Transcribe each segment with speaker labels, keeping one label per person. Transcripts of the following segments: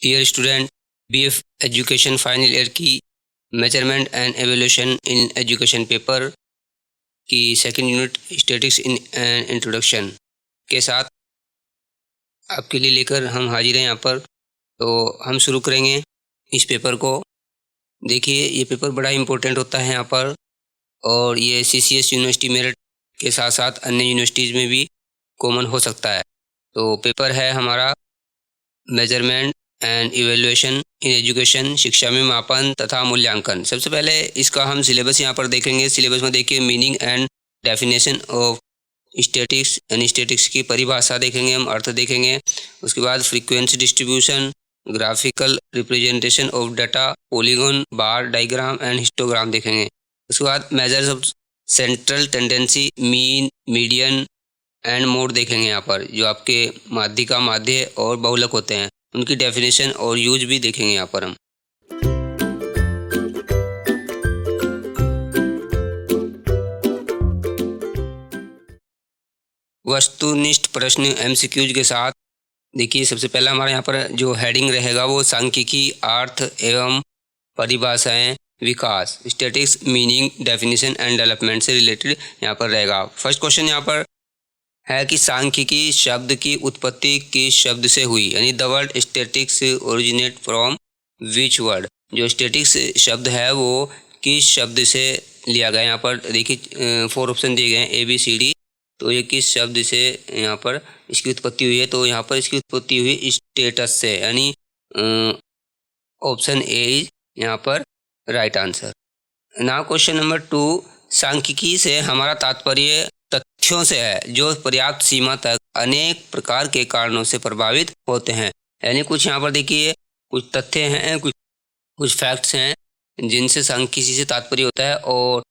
Speaker 1: Dear student, BF education final year की measurement and evolution in education paper की second unit statistics in introduction के साथ आपके लिए लेकर हम हाजिर हैं यहाँ पर। तो हम शुरू करेंगे इस पेपर को। देखिए, ये पेपर बड़ा इम्पोर्टेंट होता है यहाँ पर, और ये सीसीएस यूनिवर्सिटी मेरिट के साथ साथ अन्य यूनिवर्सिटीज़ में भी कॉमन हो सकता है। तो पेपर है हमारा measurement and evaluation in education, शिक्षा में मापन तथा मूल्यांकन। सबसे पहले इसका हम सिलेबस यहाँ पर देखेंगे। सिलेबस में देखिए meaning and definition of statics, यानी स्टैटिक्स की परिभाषा देखेंगे, हम अर्थ देखेंगे। उसके बाद frequency distribution, graphical representation of data, polygon, bar diagram and histogram देखेंगे। उसके बाद measures of central tendency, mean, median and mode देखेंगे। यहाँ पर जो आपके माध्यिका, माध्य और बहुलक होते हैं, उनकी डेफिनेशन और यूज भी देखेंगे यहाँ पर हम। वस्तुनिष्ठ प्रश्न एमसीक्यूज के साथ देखिए, सबसे पहला हमारा यहाँ पर जो हेडिंग रहेगा वो सांख्यिकी, अर्थ एवं परिभाषाएं, विकास, statistics, meaning, definition and development से रिलेटेड यहाँ पर रहेगा। फर्स्ट क्वेश्चन यहाँ पर है कि सांख्यिकी शब्द की उत्पत्ति किस शब्द से हुई, यानी the word statics originate from which word. जो स्टैटिक्स शब्द है वो किस शब्द से लिया गया। यहाँ पर देखिए 4 ऑप्शन दिए गए हैं ABCD। तो ये किस शब्द से यहाँ पर इसकी उत्पत्ति हुई है, तो यहाँ पर इसकी उत्पत्ति हुई स्टेटस से, यानी ऑप्शन ए इज यहाँ पर right answer. Now question number 2, सांख्यिकी से हमारा तात्पर्य तथ्यों से है जो पर्याप्त सीमा तक अनेक प्रकार के कारणों से प्रभावित होते हैं। यानी कुछ यहाँ पर देखिए कुछ तथ्य हैं, कुछ फैक्ट्स हैं जिनसे सांख्यिकी से तात्पर्य होता है, और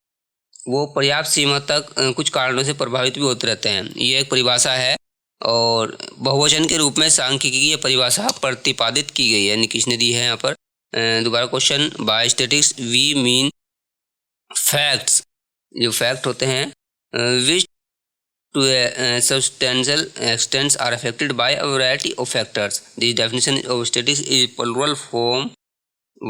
Speaker 1: वो पर्याप्त सीमा तक कुछ कारणों से प्रभावित भी होते रहते हैं। ये एक परिभाषा है, और बहुवचन के रूप में सांख्यिकी की ये परिभाषा प्रतिपादित की गई है, यानी किसने दी है यहाँ पर। दोबारा question, by statistics we mean facts, जो फैक्ट होते हैं विच to a substantial extent are affected by a variety of factors. The definition of statistics is plural form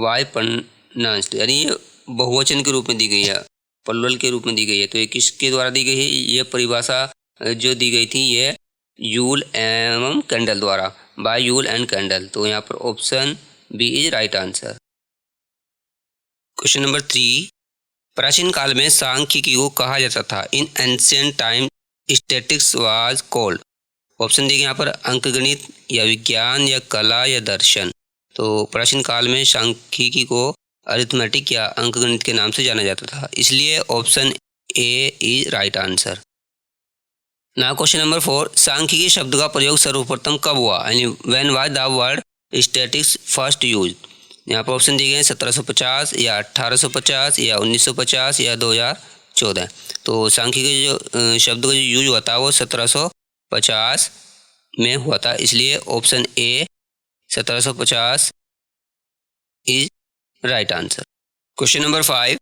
Speaker 1: y pronounced, यानी ये बहुवचन के रूप में दी गई है, प्लुरल के रूप में दी गई है। तो ये किसके द्वारा दी गई है, ये परिभाषा जो दी गई थी ये यूल एवं कैंडल द्वारा, बाय यूल एंड कैंडल। तो यहाँ पर option B is right answer. Question number 3, प्राचीन काल में सांख्यिकी को कहा जाता था। In ancient time statistics was called. Option देखिए यहाँ पर अंकगणित या विज्ञान या कला या दर्शन। तो प्राचीन काल में सांख्यिकी को अरिथमेटिक या अंकगणित के नाम से जाना जाता था, इसलिए option A is right answer. Now question number 4, सांख्यिकी शब्द का प्रयोग सर्वप्रथम कब हुआ, यानी when was the word statics first use. यहाँ पर ऑप्शन दिए गए 1750 या 1850 या 1950 या 2014। तो सांख्यिकी जो शब्द का जो यूज हुआ था वो 1750 में हुआ था, इसलिए option A 1750 is right answer. Question number 5,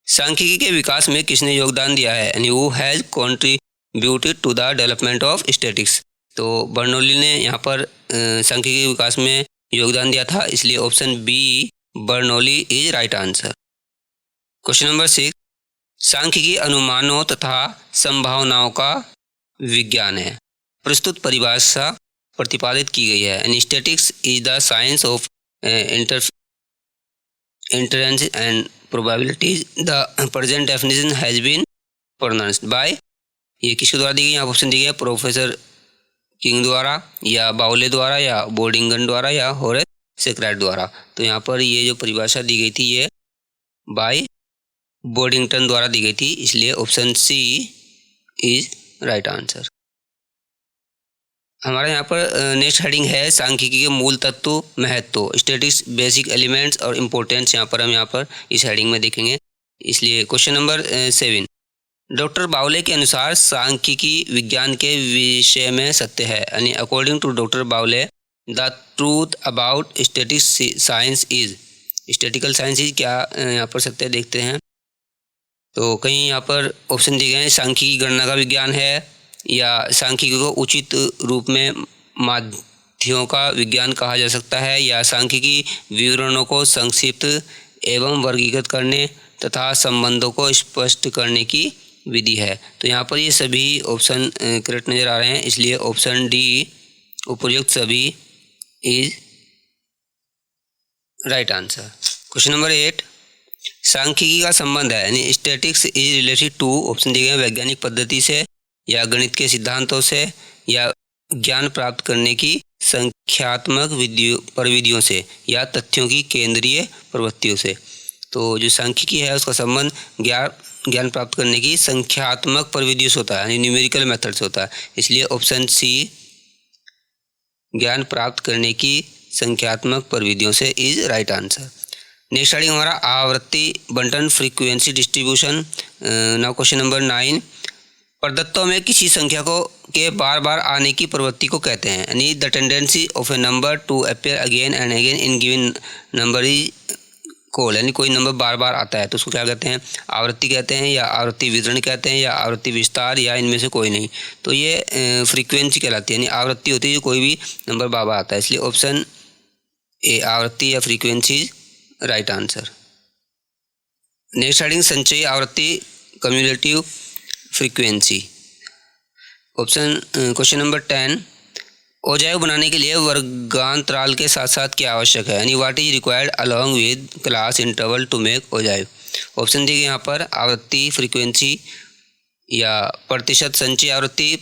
Speaker 1: सांख्यिकी के विकास में किसने योगदान दिया है, यानी who has contributed to the development of statistics. तो बर्नौली ने यहाँ पर सांख्यिकी के विकास में योगदान दिया था, इसलिए option B Bernoulli is right answer. Question number 6, सांख्यिकी अनुमानों तथा संभावनाओं का विज्ञान है। प्रस्तुत परिभाषा प्रतिपादित की गई है, and statistics is the science of inference and probabilities. The present definition has been pronounced by, ये किसके द्वारा दी गई, यहाँ ऑप्शन दी गई है प्रोफेसर किंग द्वारा या बाउले द्वारा या बोर्डिंगन द्वारा या होरेस सेक्रेट द्वारा। तो यहाँ पर ये जो परिभाषा दी गई थी ये बाय बोर्डिंगटन द्वारा दी गई थी, इसलिए option C is right answer. हमारा यहाँ पर नेक्स्ट हेडिंग है सांख्यिकी के मूल तत्व, महत्व, स्टैटिक्स बेसिक एलिमेंट्स और इम्पोर्टेंस। यहाँ पर इस हेडिंग में देखेंगे, इसलिए क्वेश्चन नंबर 7, डॉक्टर बाउले के अनुसार सांख्यिकी विज्ञान के विषय में सत्य है, यानी अकॉर्डिंग टू डॉक्टर बाउले the truth about statics science is. Statistical science is क्या यहाँ पर सत्य देखते हैं। तो कहीं यहाँ पर ऑप्शन दिए गए हैं सांख्यिकी गणना का विज्ञान है, या सांख्यिकी को उचित रूप में तथ्यों का विज्ञान कहा जा सकता है, या सांख्यिकी विवरणों को संक्षिप्त एवं वर्गीकृत करने तथा संबंधों को स्पष्ट करने की विधि है। तो यहाँ पर ये सभी ऑप्शन करेक्ट नज़र आ रहे हैं, इसलिए ऑप्शन डी उपयुक्त सभी is right answer. Question number 8, सांख्यिकी का संबंध है यानी statistics is related to, option दिए गए वैज्ञानिक पद्धति से, या गणित के सिद्धांतों से, या ज्ञान प्राप्त करने की संख्यात्मक प्रविधियों से, या तथ्यों की केंद्रीय प्रवृत्तियों से। तो जो सांख्यिकी है उसका संबंध ज्ञान प्राप्त करने की संख्यात्मक प्रविधियों से होता है यानी न्यूमेरिकल मेथड से होता है, इसलिए ऑप्शन सी ज्ञान प्राप्त करने की संख्यात्मक प्रविधियों से is right answer. Next heading हमारा आवृत्ति बंटन frequency distribution. Now question number 9, प्रदत्तों में किसी संख्या के बार बार आने की प्रवृत्ति को कहते हैं यानी the tendency of A number two appear again and again in given number is called, यानी कोई नंबर बार बार आता है तो उसको क्या कहते हैं, आवृत्ति कहते हैं, या आवृत्ति वितरण कहते हैं, या आवृत्ति विस्तार, या इनमें से कोई नहीं। तो ये फ्रीक्वेंसी कहलाती है यानी आवृत्ति होती है जो कोई भी नंबर बार बार आता है, इसलिए ऑप्शन ए आवृत्ति या frequency right answer. Next heading संचयी आवृत्ति cumulative frequency. Option question number 10, औजायु बनाने के लिए वर्गांतराल के साथ साथ क्या आवश्यक है यानी what is required along with class interval to make ogive. Option दिए गए यहाँ पर आवृत्ति फ्रीक्वेंसी, या प्रतिशत संचयी आवृत्ति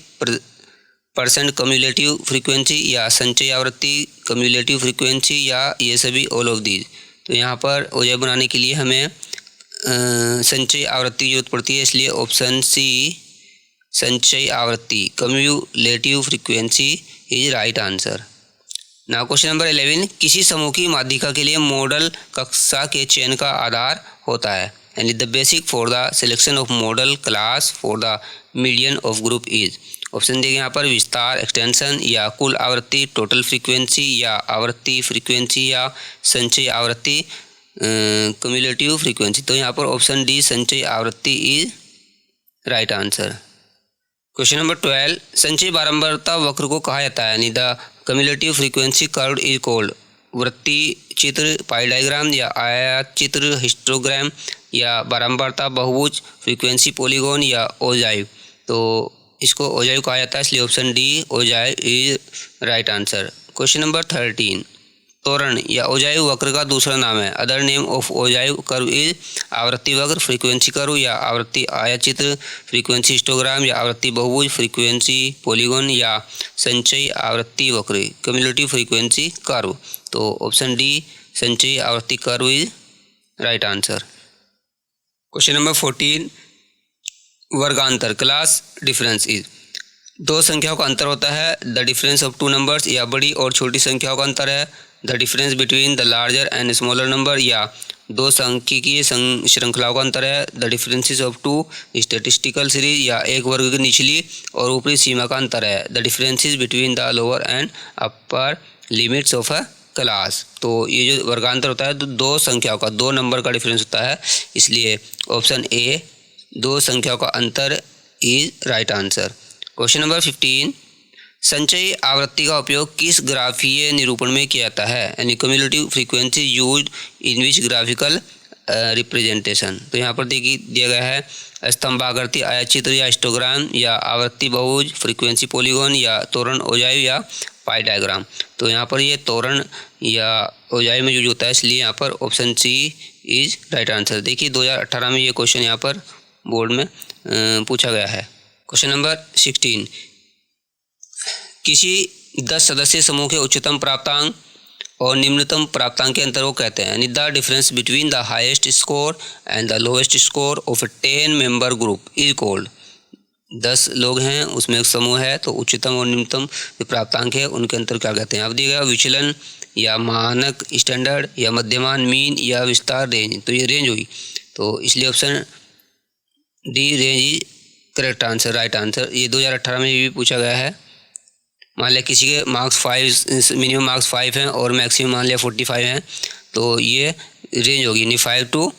Speaker 1: परसेंट कम्युलेटिव फ्रीक्वेंसी, या संचयी आवृत्ति कम्युलेटिव फ्रीक्वेंसी, या ये सभी ऑल ऑफ दीज। तो यहाँ पर औजायु बनाने के लिए हमें संचयी आवृत्ति की जरूरत पड़ती है, इसलिए ऑप्शन सी संचयी आवृत्ति cumulative frequency is right answer. Now question number 11, किसी समूह की माध्यिका के लिए मॉडल कक्षा के चयन का आधार होता है यानी the basic for the selection of model class for the median of group is. Option दिए यहाँ पर विस्तार एक्सटेंशन, या कुल आवृत्ति टोटल फ्रीक्वेंसी, या आवृत्ति फ्रीक्वेंसी, या संचयी आवृत्ति कम्युलेटिव फ्रीक्वेंसी। तो यहाँ पर ऑप्शन डी संचयी आवृत्ति is right answer. Question number 12, संचयी बारंबारता वक्र को कहा जाता है यानी the cumulative frequency curve is called वृत्तीय चित्र पाई डायग्राम, या आयत चित्र हिस्टोग्राम, या बारंबारता बहुभुज फ्रीक्वेंसी पॉलीगॉन, या औजायु। तो इसको औजायु कहा जाता है, इसलिए option D ogive is right answer. Question number 13, त्वरण या औजायु वक्र का दूसरा नाम है other name of ogive curve is आवृत्ति वक्र फ्रीक्वेंसी कर्व, या आवृत्ति आयतचित्र फ्रीक्वेंसी हिस्टोग्राम, या आवृत्ति बहुभुज फ्रीक्वेंसी पॉलीगॉन, या संचयी आवृत्ति वक्र कम्युलेटिव फ्रीक्वेंसी कर्व। तो ऑप्शन डी संचयी आवृत्ति curve is right answer. Question number 14, वर्गांतर क्लास डिफरेंस इज। दो संख्याओं का अंतर होता है the difference of two numbers, या बड़ी और छोटी संख्याओं का अंतर है the difference between the larger and smaller number, या दो सांख्यिकीय श्रृंखलाओं का अंतर है the differences of two statistical series, या एक वर्ग की निचली और ऊपरी सीमा का अंतर है the differences between the lower and upper limits of a class. तो ये जो वर्गांतर होता है तो दो संख्याओं का, दो नंबर का डिफरेंस होता है, इसलिए ऑप्शन ए दो संख्याओं का अंतर is right answer. Question number 15, संचयी आवृत्ति का उपयोग किस ग्राफीय निरूपण में किया जाता है यानी cumulative frequency used in which graphical representation. तो यहाँ पर दिया गया है स्तंभाकृति आयतचित्र या हिस्टोग्राम, या आवृत्ति बहुभुज फ्रीक्वेंसी पॉलीगॉन, या त्वरण औजायु, या पाई डायग्राम। तो यहाँ पर ये त्वरण या औजायु में यूज होता है, इसलिए यहाँ पर option C is right answer. देखिए 2018 में ये क्वेश्चन यहाँ पर बोर्ड में पूछा गया है। क्वेश्चन नंबर 16, किसी 10 सदस्यीय समूह के उच्चतम प्राप्तांक और निम्नतम प्राप्तांक के अंतर को कहते हैं यानी the difference between the highest score and the lowest score of A 10 member group is called. 10 लोग हैं उसमें एक समूह है तो उच्चतम और निम्नतम जो प्राप्तांक है उनके अंतर क्या कहते हैं। अब दिया गया विचलन, या मानक स्टैंडर्ड, या मध्यमान मीन, या विस्तार रेंज। तो ये रेंज हुई, तो इसलिए option D range is correct answer, right answer. ये 2018 में भी पूछा गया है। मान लिया किसी के मार्क्स 5 मिनिमम मार्क्स 5 हैं और मैक्सिमम मान लिया 45 हैं, तो ये रेंज होगी यानी 5 to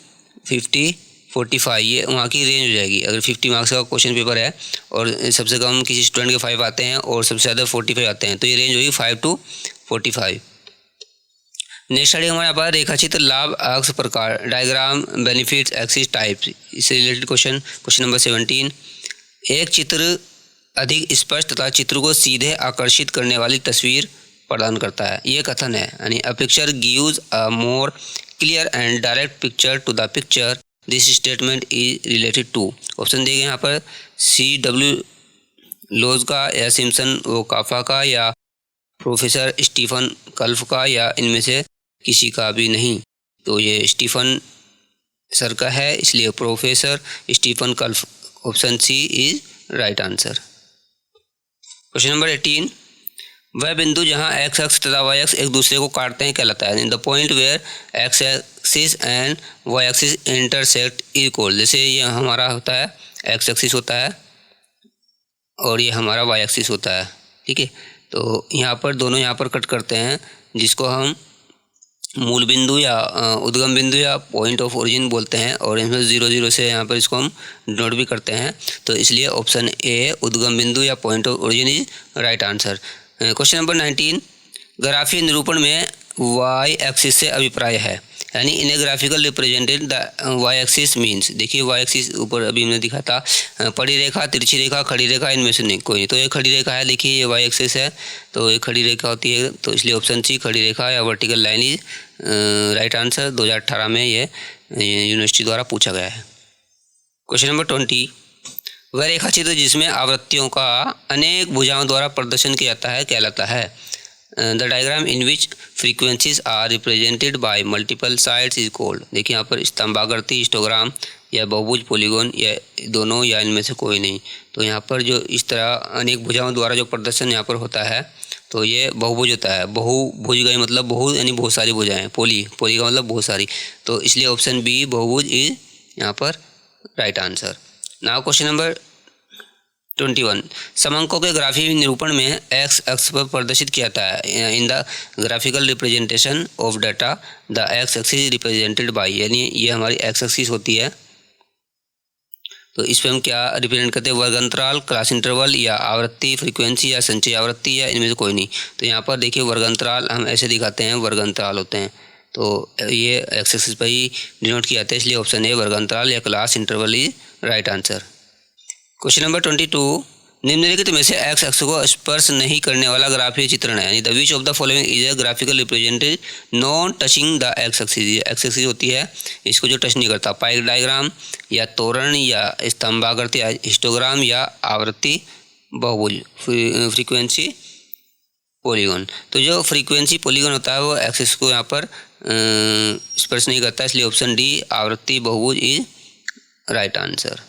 Speaker 1: 45, ये वहाँ की रेंज हो जाएगी। अगर 50 मार्क्स का क्वेश्चन पेपर है और सबसे कम किसी स्टूडेंट के 5 आते हैं और सबसे ज़्यादा 45 आते हैं, तो ये रेंज होगी 5 to 45। नेक्स्ट स्टडी हमारे पास रेखाचित्र लाभ अक्ष प्रकार, डायग्राम बेनिफिट्स एक्सिस टाइप्स, इससे रिलेटेड क्वेश्चन नंबर 17। एक चित्र अधिक स्पष्ट तथा चित्र को सीधे आकर्षित करने वाली तस्वीर प्रदान करता है, ये कथन है। यानी a picture gives a more clear and direct picture to the picture, this statement is related to. Option दिए गए यहाँ पर C.W. लोज का या सिम्पसन ओ काफा का या प्रोफेसर स्टीफन कल्फ का या इनमें से किसी का भी नहीं। तो ये स्टीफन सर का है, इसलिए professor Stephen Kalf, option C is right answer. Question number 18। वह बिंदु जहां एक्स अक्ष तथा वाई अक्ष एक दूसरे को काटते हैं कहलाता है। In the point where X axis and Y axis intersect is called. जैसे ये हमारा होता है एक्स एक्सिस होता है और ये हमारा वाई एक्सिस होता है, ठीक है। तो यहाँ पर दोनों यहाँ पर कट करते हैं, जिसको हम मूल बिंदु या उद्गम बिंदु या पॉइंट ऑफ ओरिजिन बोलते हैं, और इसमें 0 0 से यहाँ पर इसको हम नोट भी करते हैं। तो इसलिए ऑप्शन ए उद्गम बिंदु या point of origin is right answer. Question number 19। ग्राफीय निरूपण में वाई एक्सिस से अभिप्राय है, यानी in a graphical represented the Y axis means. देखिए वाई एक्सिस ऊपर अभी हमने दिखा था, पड़ी रेखा, तिरछी रेखा, खड़ी रेखा, इनमें से नहीं कोई। तो ये खड़ी रेखा है, देखिए ये वाई एक्सिस है, तो ये खड़ी रेखा होती है, तो इसलिए ऑप्शन सी खड़ी रेखा या vertical line is right answer. 2018 में ये यूनिवर्सिटी द्वारा पूछा गया है। Question number 20। वह रेखा चित्र जिसमें आवृत्तियों का अनेक भुजाओं द्वारा प्रदर्शन किया जाता है कहलाता है। The diagram in which frequencies are represented by multiple sides is called. देखिए यहाँ पर स्तंभाकृति, हिस्टोग्राम या बहुभुज, पॉलीगॉन या दोनों या इनमें से कोई नहीं। तो यहाँ पर जो इस तरह अनेक भुजाओं द्वारा जो प्रदर्शन यहाँ पर होता है, तो ये बहुभुज होता है। बहुभुज का मतलब बहु यानी बहुत सारी भुजाएं, पोली का मतलब बहुत सारी। तो इसलिए ऑप्शन बी बहुभुज इज यहाँ पर right answer. Now question number 21। समअंकों के ग्राफीय निरूपण में एक्स अक्ष पर प्रदर्शित किया जाता है। In the graphical representation of data the x axis represented by, यानी ये हमारी एक्स एक्सिस होती है। तो इस पर हम क्या रिप्रेजेंट करते हैं, वर्ग अंतराल, क्लास इंटरवल या आवृत्ति, फ्रीक्वेंसी या संचय आवृत्ति या इनमें से कोई नहीं। तो यहाँ पर देखिए वर्ग अंतराल हम ऐसे दिखाते हैं, वर्ग अंतराल होते हैं, तो ये एक्स एक्सिस पर ही डिनोट किया जाता है, इसलिए ऑप्शन ए वर्ग अंतराल या class interval is right answer. Question number 22। निम्नलिखित में से एक्स अक्ष को स्पर्श नहीं करने वाला ग्राफीय चित्रण है, यानी the which of the following is a graphical represented non touching the x axis. X axis होती है, इसको जो टच नहीं करता, पाइक डायग्राम या तोरण या स्तंभाकृति या हिस्टोग्राम या आवृत्ति, बहुभुज, फ्रीक्वेंसी, पॉलीगॉन। तो जो फ्रीक्वेंसी पॉलीगॉन होता है वो एक्सिस को यहाँ पर स्पर्श नहीं करता, इसलिए ऑप्शन डी आवृत्ति बहुभुज is right answer.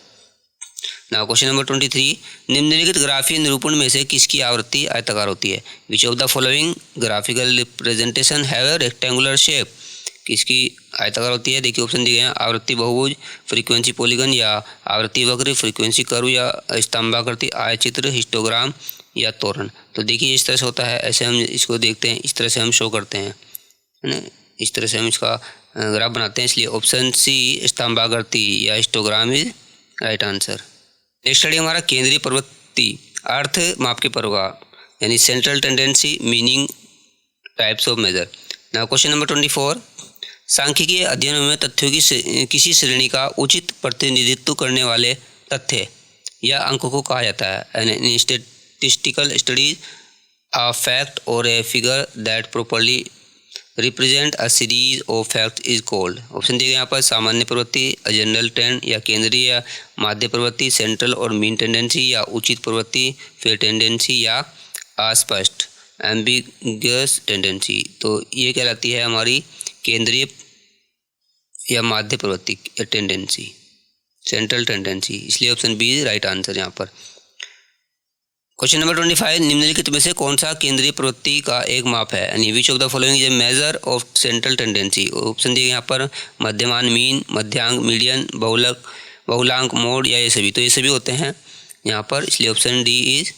Speaker 1: Now question number 23। निम्नलिखित ग्राफीय निरूपण में से किसकी आवृत्ति आयताकार होती है। Which of the following graphical representation have a rectangular shape. किसकी आयताकार होती है, देखिए ऑप्शन दिए हैं आवृत्ति बहुभुज, फ्रीक्वेंसी पॉलीगन या आवृत्ति वक्र, फ्रीक्वेंसी कर्व या स्तंभाकृति, आयचित्र, हिस्टोग्राम या तोरण। तो देखिए इस तरह से होता है, ऐसे हम इसको देखते हैं, इस तरह से हम शो करते हैं, है ना, इस तरह से हम इसका ग्राफ बनाते हैं, इसलिए ऑप्शन सी स्तंभाकृति या histogram is right answer. Next study हमारा केंद्रीय प्रवृत्ति, अर्थ, माप के प्रभाव, यानी central tendency, meaning, types of measure. Now question number 24। सांख्यिकीय अध्ययनों में तथ्यों की किसी श्रेणी का उचित प्रतिनिधित्व करने वाले तथ्य या अंक को कहा जाता है। In statistical studies a fact or a figure that properly represent a series of fact is called. Option दिए गए यहाँ पर सामान्य प्रवृत्ति, जनरल ट्रेंड या केंद्रीय या माध्य प्रवृत्ति, सेंट्रल और मीन टेंडेंसी या उचित प्रवृत्ति, फेयर टेंडेंसी या अस्पष्ट एम्बिगुअस टेंडेंसी। तो ये कहलाती है हमारी केंद्रीय या माध्य प्रवृत्ति टेंडेंसी, सेंट्रल टेंडेंसी, इसलिए ऑप्शन बी राइट आंसर यहाँ पर। Question number 25। निम्नलिखित में से कौन सा केंद्रीय प्रवृत्ति का एक माप है, यानी which of the following is a measure of central tendency. Option दिए यहाँ पर मध्यमान, मीन, मध्यांक, मीडियन, बहुलांक, मोड या ये सभी। तो ये सभी होते हैं यहाँ पर, इसलिए option D is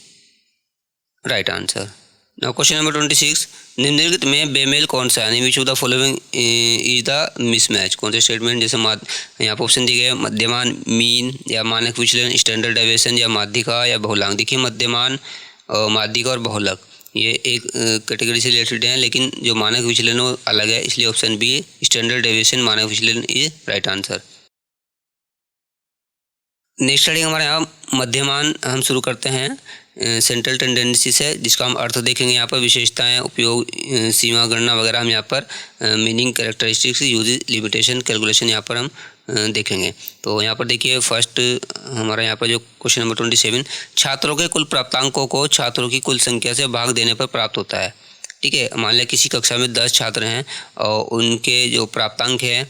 Speaker 1: right answer. Now question number 26, निम्नलिखित में बेमेल कौन सा है, यानी which of the following is the mismatch. कौन से स्टेटमेंट, जैसे यहाँ पर ऑप्शन दिए गए मध्यमान, मीन या मानक विचलन, स्टैंडर्ड डेविएशन या माध्यिका या बहुलांक। देखिए मध्यमान, माध्यिका और बहुलक ये एक कैटेगरी से रिलेटेड हैं, लेकिन जो मानक विचलन वो अलग है, इसलिए ऑप्शन बी स्टैंडर्ड डेविएशन मानक विचलन is right answer. Next study हमारे यहाँ मध्यमान हम शुरू करते हैं सेंट्रल टेंडेंसी से, जिसका हम अर्थ देखेंगे यहाँ पर, विशेषताएं, उपयोग, सीमा गणना वगैरह हम यहाँ पर meaning, characteristics, use, limitation, calculation यहाँ पर हम देखेंगे। तो यहाँ पर देखिए फर्स्ट हमारा यहाँ पर जो क्वेश्चन नंबर 27, छात्रों के कुल प्राप्तांकों को छात्रों की कुल संख्या से भाग देने पर प्राप्त होता है। ठीक है, मान लिया किसी कक्षा में 10 छात्र हैं और उनके जो प्राप्तांक है,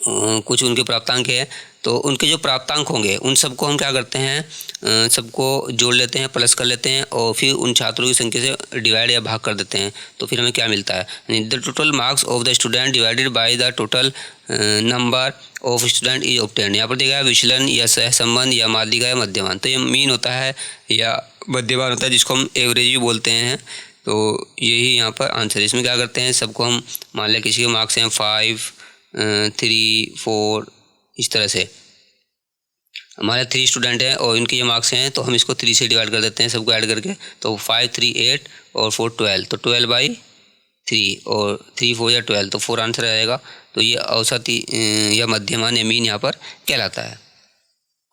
Speaker 1: कुछ उनके प्राप्तांक है, तो उनके जो प्राप्तांक होंगे उन सबको हम क्या करते हैं, सबको जोड़ लेते हैं, प्लस कर लेते हैं और फिर उन छात्रों की संख्या से डिवाइड या भाग कर देते हैं। तो फिर हमें क्या मिलता है, the total marks of the student divided by the total number of student is obtained. यहाँ पर देखा है विचलन या सहसंबंध या माध्यिका या मध्यमान। तो ये मीन होता है या मध्यमान होता है, जिसको हम एवरेज भी बोलते हैं। तो यही यहाँ पर आंसर है। इसमें क्या करते हैं, सबको हम मान लिया किसी के मार्क्स हैं 5, 3, 4, इस तरह से हमारे 3 स्टूडेंट हैं और इनके ये मार्क्स हैं, तो हम इसको 3 से डिवाइड कर देते हैं सबको ऐड करके। तो 5, 3, 8 और 4, 12, तो 12/3 और 3, 4 या 12, तो 4 आंसर आएगा। तो ये औसत या मध्यमान या मीन यहाँ पर कहलाता है।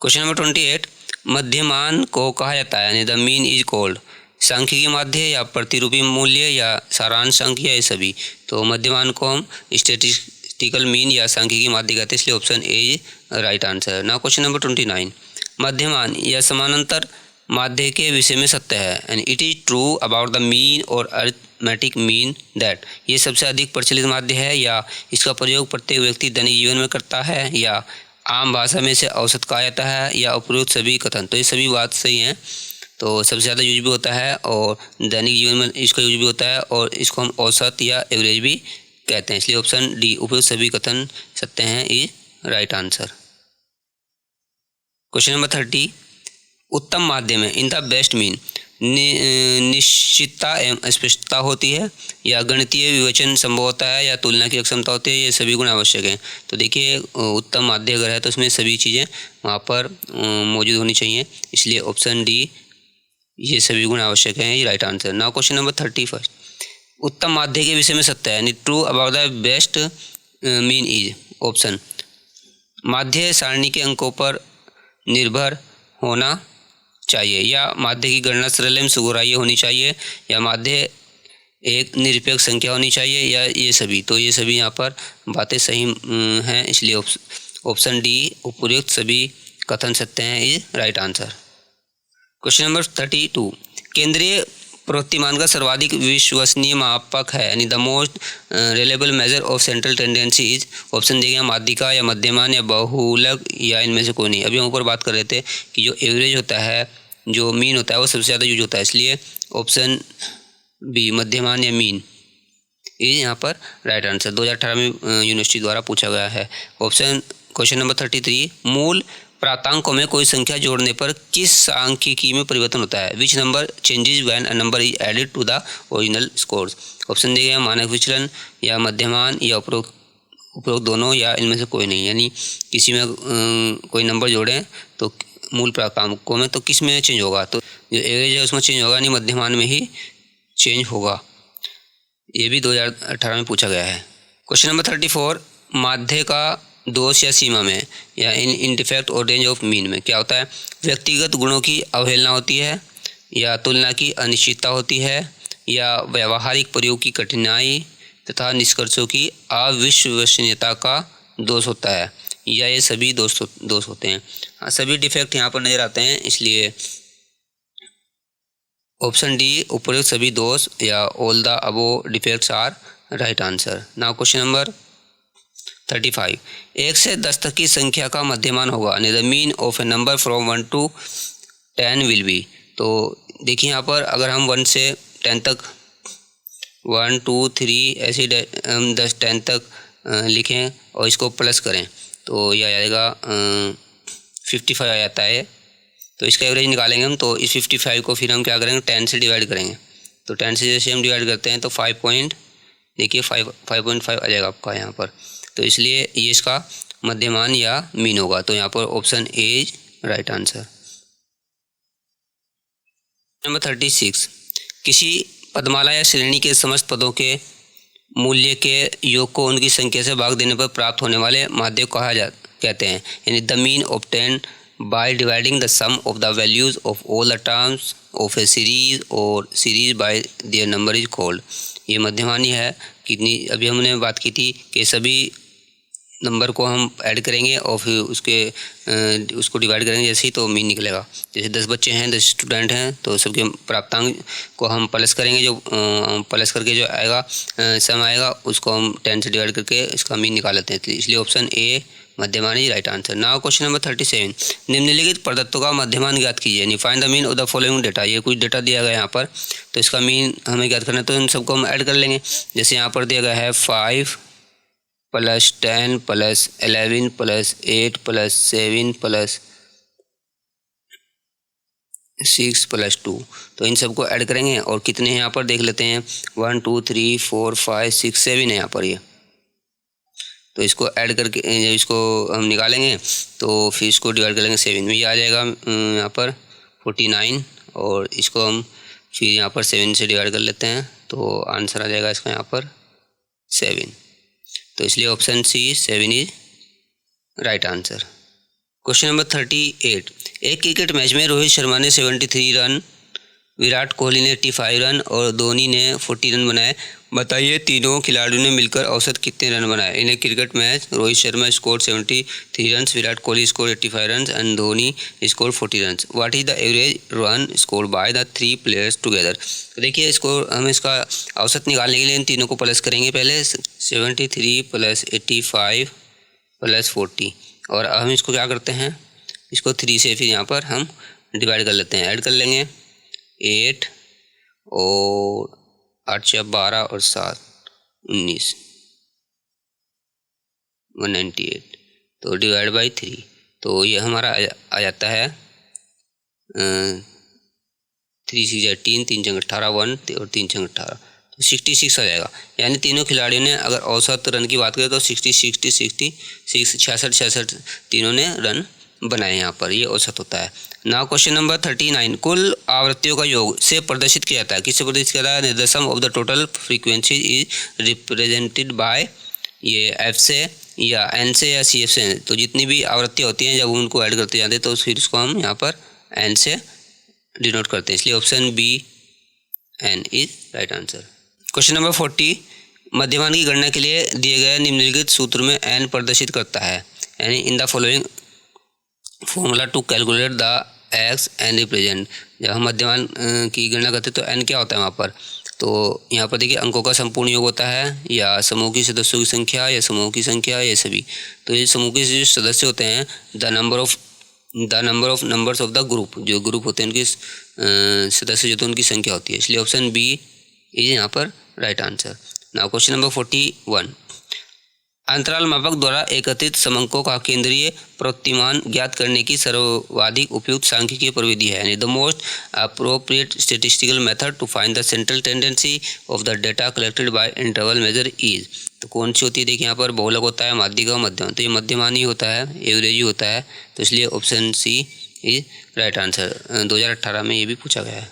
Speaker 1: क्वेश्चन नंबर 28, मध्यमान को कहा जाता है, यानी द मीन इज कॉल्ड, सांख्यिकी माध्य या प्रतिरूपी मूल्य या सारांश अंक या ये सभी। तो मध्यमान को हम स्टैटिस्टिकल मीन या सांख्यिकी माध्य कहते हैं, इसलिए option A is right answer. Now question number 29, मध्यमान या समानांतर माध्य के विषय में सत्य है, and it is true about the mean और अरिथमेटिक मीन दैट। ये सबसे अधिक प्रचलित माध्य है या इसका प्रयोग प्रत्येक व्यक्ति दैनिक जीवन में करता है या आम भाषा में से औसत कहा जाता है या उपयुक्त सभी कथन। तो ये सभी बात सही हैं। तो सबसे ज़्यादा यूज भी होता है और दैनिक जीवन में इसका यूज भी होता है और इसको हम औसत या एवरेज भी कहते हैं, इसलिए ऑप्शन डी उपयुक्त सभी कथन सत्य हैं is right answer. Question number 30, उत्तम माध्य में इन द बेस्ट मीन निश्चितता एवं स्पष्टता होती है या गणितीय विवेचन संभव होता है या तुलना की अक्षमता होती है, ये सभी गुण आवश्यक हैं। तो देखिए उत्तम माध्य अगर है तो उसमें सभी चीज़ें वहाँ पर मौजूद होनी चाहिए, इसलिए ऑप्शन डी ये सभी गुण आवश्यक हैं, ये right answer. Now question number 31, उत्तम माध्य के विषय में सत्य है, यानी true about the best mean is. Option, माध्य सारणी के अंकों पर निर्भर होना चाहिए या माध्य की गणना सरल एवं सुगराह्य होनी चाहिए या माध्य एक निरपेक्ष संख्या होनी चाहिए या ये सभी। तो ये सभी यहाँ पर बातें सही हैं, इसलिए ऑप्शन डी उपयुक्त सभी कथन सत्य हैं is right answer. Question number 32, केंद्रीय प्रवृत्तिमान का सर्वाधिक विश्वसनीय मापक है, यानी the most reliable measure of central tendency is. Option दिए गए माध्यिका या मध्यमान या बहुलक या इनमें से कोई नहीं। अभी हम ऊपर बात कर रहे थे कि जो एवरेज होता है, जो मीन होता है, वो सबसे ज़्यादा यूज होता है, इसलिए ऑप्शन बी मध्यमान या मीन इज यहाँ पर राइट आंसर। 2018 में यूनिवर्सिटी द्वारा पूछा गया है। ऑप्शन क्वेश्चन नंबर 33, मूल प्राप्तांकों में कोई संख्या जोड़ने पर किस सांख्यिकी में परिवर्तन होता है, which number changes when a number is added to the original scores. Option दिए गए मानक विचलन या मध्यमान या उपरोक्त दोनों या इनमें से कोई नहीं, यानी किसी में कोई नंबर जोड़ें तो मूल प्राप्तांकों में तो किस में चेंज होगा, तो जो एवरेज है उसमें चेंज होगा, नहीं मध्यमान में ही चेंज होगा। ये भी 2018 में पूछा गया है। क्वेश्चन नंबर 34, माध्य का दोष या सीमा में या इन डिफेक्ट और रेंज ऑफ मीन में क्या होता है, व्यक्तिगत गुणों की अवहेलना होती है या तुलना की अनिश्चितता होती है या व्यावहारिक प्रयोग की कठिनाई तथा निष्कर्षों की अविश्वसनीयता का दोष होता है या ये सभी दोष होते हैं। हाँ, सभी डिफेक्ट यहाँ पर नजर आते हैं, इसलिए ऑप्शन डी उपयुक्त सभी दोष या all the above defects are right answer. Now question number 35, 1 से 10 तक की संख्या का मध्यमान होगा, the mean of A number from 1 to 10 will be. तो देखिए यहाँ पर अगर हम 1 से 10 तक 1, 2, 3 ऐसे हम 10 तक लिखें और इसको प्लस करें तो यह आ जाएगा 55 आ जाता है। तो इसका एवरेज निकालेंगे हम, तो इस 55 को फिर हम क्या करेंगे 10 से डिवाइड करेंगे तो 10 से जैसे हम डिवाइड करते हैं तो 5.5 आ जाएगा आपका यहाँ पर। तो इसलिए ये इसका मध्यमान या मीन होगा। तो यहाँ पर option A is right answer. Number 36, किसी पदमाला या श्रेणी के समस्त पदों के मूल्य के योग को उनकी संख्या से भाग देने पर प्राप्त होने वाले माध्य को कहते हैं। यानी the mean obtained by dividing the sum of the values of all the terms of a series or series by their number is called. ये मध्यमानी है। कितनी अभी हमने बात की थी कि सभी नंबर को हम ऐड करेंगे और फिर उसको डिवाइड करेंगे जैसे ही तो मीन निकलेगा। जैसे 10 बच्चे हैं, 10 स्टूडेंट हैं, तो सबके प्राप्तांक को हम प्लस करेंगे, जो प्लस करके जो आएगा सम आएगा उसको हम 10 से डिवाइड करके इसका मीन निकाल लेते हैं। इसलिए ऑप्शन ए मध्यमान is right answer. Now question number 37, निम्नलिखित प्रदत्तों का मध्यमान ज्ञात कीजिए। यानी find the mean of the following data. ये कुछ डेटा दिया गया यहाँ पर, तो इसका मीन हमें ज्ञात करना है, तो इन सबको हम ऐड कर लेंगे। जैसे यहाँ पर दिया गया है 5 + 10 + 11 + 8 + 7 + 6 + 2, तो इन सबको ऐड करेंगे और कितने हैं यहाँ पर देख लेते हैं। 1 2 3 4 5 6 7 है यहाँ पर ये। तो इसको ऐड करके जब इसको हम निकालेंगे तो फिर इसको डिवाइड कर लेंगे 7 में, ये आ जाएगा यहाँ पर 49, और इसको हम फिर यहाँ पर 7 से डिवाइड कर लेते हैं तो आंसर आ जाएगा इसका यहाँ पर 7। तो इसलिए option C 7 is right answer. Question number 38, एक क्रिकेट मैच में रोहित शर्मा ने 73 रन, विराट कोहली ने 85 रन और धोनी ने 40 रन बनाए। बताइए तीनों खिलाड़ियों ने मिलकर औसत कितने रन बनाए। In a cricket match Rohit Sharma score 73 run, Virat Kohli score 85 run and Dhoni score 40 run. What is the average run score by the 3 players together. तो देखिए इसको हम इसका औसत निकालने के लिए इन तीनों को प्लस करेंगे। पहले 73 + 85 + 40, और हम इसको क्या करते हैं, इसको 3 से फिर यहाँ पर हम डिवाइड कर लेते हैं, ऐड कर लेंगे 8 और 8 × 12 और 7 19 198, तो डिवाइड बाई 3, तो ये हमारा आ जाता है 3 × 3 3 × 18 1 और 3 × 18, तो 66 आ जाएगा। यानी तीनों खिलाड़ियों ने अगर औसत रन की बात करें तो 66 तीनों ने रन बनाए। यहाँ पर ये औसत होता है। नाउ क्वेश्चन नंबर 39, कुल आवृत्तियों का योग से प्रदर्शित किया जाता है। किससे प्रदर्शित किया जाता है। The sum of the total frequency is represented by ये एफ से या एन से या सी एफ से। तो जितनी भी आवृत्तियाँ होती हैं जब उनको ऐड करते जाते हैं तो फिर उसको हम यहाँ पर एन से डिनोट करते हैं। इसलिए option B N is right answer. Question number 40, मध्यमान की गणना के लिए दिए गए निम्नलिखित सूत्र में एन प्रदर्शित करता है। यानी in the following formula to calculate the X N represent. जब हम मध्यमान की गणना करते हैं तो एन क्या होता है वहाँ पर, तो यहाँ पर देखिए अंकों का संपूर्ण योग होता है, या समूह के सदस्यों की संख्या, या समूह की संख्या, ये सभी। तो ये समूह के जो सदस्य होते हैं the number of numbers of the group, जो ग्रुप होते हैं उनके सदस्य जो तो उनकी संख्या होती है। इसलिए ऑप्शन बी इज यहाँ पर right answer. Now question number 41, अंतराल मापक द्वारा एकत्रित समंकों का केंद्रीय प्रवृत्तिमान ज्ञात करने की सर्वाधिक उपयुक्त सांख्यिकीय प्रविधि है। यानी the most appropriate statistical method to find the central tendency of the data collected by interval measure is. तो कौन सी होती है, देखिए यहाँ पर बहुलक होता है, माध्यिक और मध्यमान, तो ये मध्यमान ही होता है, एवरेज ही होता है। तो इसलिए option C is right answer. 2018 में ये भी पूछा गया है।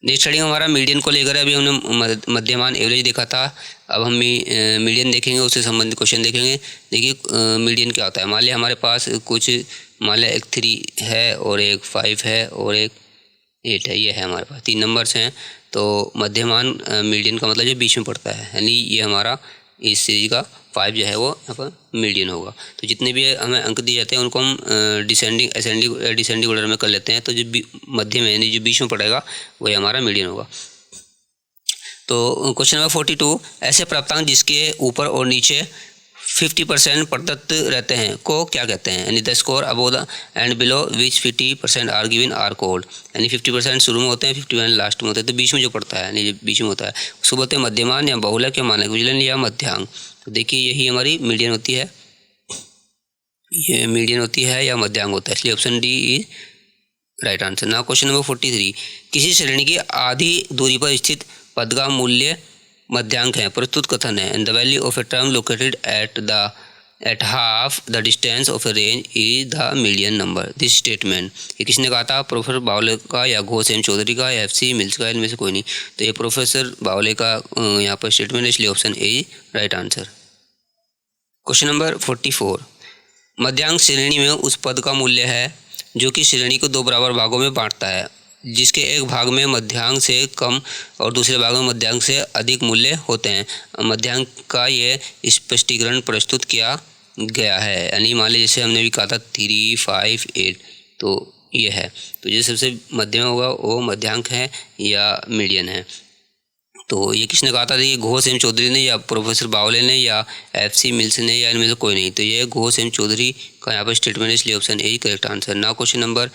Speaker 1: नेक्स्ट स्टडी हमारा मीडियन को लेकर है। अभी हमने मध्यमान एवरेज देखा था, अब हम मीडियन देखेंगे, उससे संबंधित क्वेश्चन देखेंगे। देखिए मीडियन क्या होता है। मान लिया हमारे पास कुछ, मान लिया एक 3 है और एक 5 है और एक 8 है, ये है हमारे पास 3 नंबर्स हैं। तो मध्यमान मीडियन का मतलब जो बीच में पड़ता है, यानी ये हमारा इस सीरीज का 5 जो है वो यहाँ पर मीडियन होगा। तो जितने भी हमें अंक दिए जाते हैं उनको हम डिसेंडिंग ऑर्डर में कर लेते हैं। तो जो मध्य में यानी जो बीच में पड़ेगा वही हमारा मीडियन होगा। तो क्वेश्चन नंबर 42, ऐसे प्राप्तांक जिसके ऊपर और नीचे 50% प्रदत्त रहते हैं को क्या कहते हैं। यानी the score above the and below which 50% are given are called. यानी 50% शुरू में होते हैं, 50% लास्ट में होते हैं, तो बीच में जो पड़ता है यानी जो बीच में होता है उसको बोलते हैं मध्यमान या बहुलक या मानक विचलन या मध्यांक। तो देखिए यही हमारी मीडियन होती है, ये मीडियन होती है या मध्यांक होता है। इसलिए option D is right answer. Now question number 43, किसी श्रेणी की आधी दूरी पर स्थित पद का मूल्य मध्यांक है, प्रस्तुत कथन है। And the value of a term located at half the distance of A range is the median number. This statement, ये किसने कहा था? प्रोफेसर बावले का या घोष एम चौधरी का या FC मिल्स का? इनमें से कोई नहीं। तो ये प्रोफेसर बावले का यहाँ पर स्टेटमेंट है, इसलिए ऑप्शन ए राइट आंसर। क्वेश्चन नंबर 44, मध्यांक श्रेणी में उस पद का मूल्य है जो कि श्रेणी को दो बराबर भागों में बांटता है, जिसके एक भाग में मध्यांक से कम और दूसरे भाग में मध्यांक से अधिक मूल्य होते हैं। मध्यांक का ये स्पष्टीकरण प्रस्तुत किया गया है। यानी मान लीजिए जैसे हमने भी कहा था 3, 5, 8, तो ये है। तो जो सबसे मध्य में होगा वो मध्यांक है या मीडियन है। तो ये किसने कहा था? ये घोष एम चौधरी ने या प्रोफेसर बावले ने या FC मिल्स ने या इनमें से कोई नहीं। तो ये घोष एम चौधरी का यहाँ पर स्टेटमेंट है, इसलिए option A correct answer. Now question number